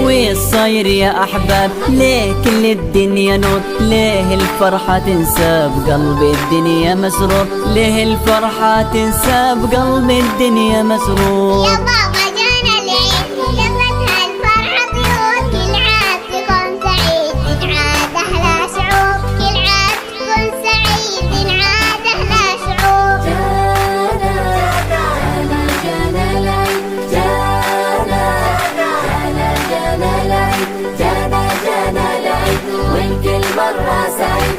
والصاير يا أحباب ليه كل الدنيا نور، ليه الفرحة تنسى بقلب الدنيا مسرور، ليه الفرحة تنسى بقلب الدنيا مسرور. يا بابا جانا العيد لفتها الفرحة طيور، كل عاد تكون سعيد تنعاد أحلى شعور، كل عاد تكون سعيد تنعاد أحلى شعور. جانا العيد جانا العيد والكل مرة سعيد،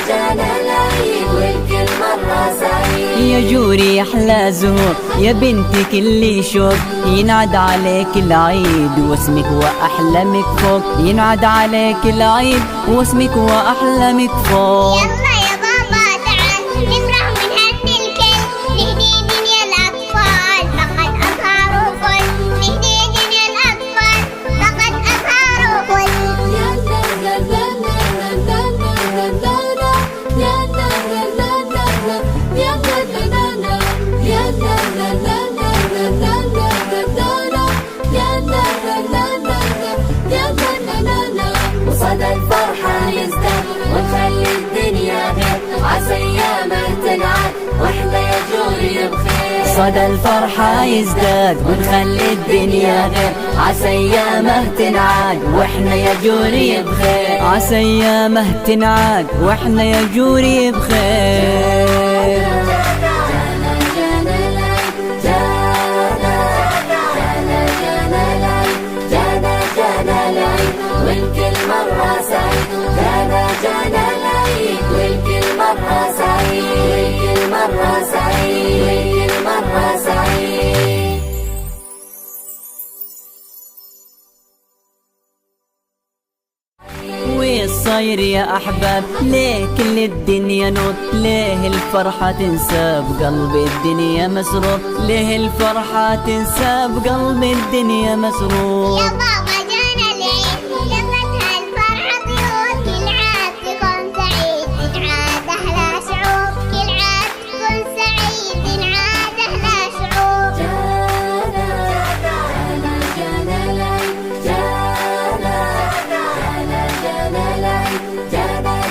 جانا العيد والكل مرة سعيد. يا جوري أحلى زهور يا بنتي كل شوق، ينعد عليك العيد واسمك وأحلامك فوق، ينعد عليك العيد واسمك وأحلامك فوق. يلا يا بابا تعال نفرح ونهني الكل، نهدي دنيا الأطفال فقد أظهروا كل، نهدي دنيا الأطفال فقد أظهروا كل. وصدى الفرحة يزداد ونخلي الدنيا غير، عسى أيامه تنعاد واحنا يا جوري بخير. صدى الفرحة يزداد ونخلي الدنيا غير، عسى أيامه تنعاد واحنا يا جوري بخير، عسى أيامه تنعاد واحنا يا جوري بخير. والكل مرة سعيد، جانا العيد والكل مرة سعيد، والكل مرة سعيد، والكل مرة سعيد. والصاير يا أحباب ليه كل الدنيا نور، ليه الفرحة تنسى بقلب الدنيا مسرور، ليه الفرحة تنسى بقلب الدنيا مسرور. يا بابا جانا العيد لفتها الفرحة طيور، كل عاد تكون سعيد تنعاد أحلى شعور، كل عاد تكون سعيد تنعاد أحلى شعور. جانا العيد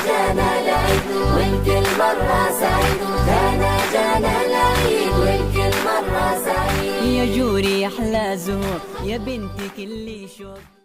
جانا العيد والكل مرة سعيد، جانا العيد والكل مرة سعيد. يا جوري أحلى زهور يا بنتي كل شوق.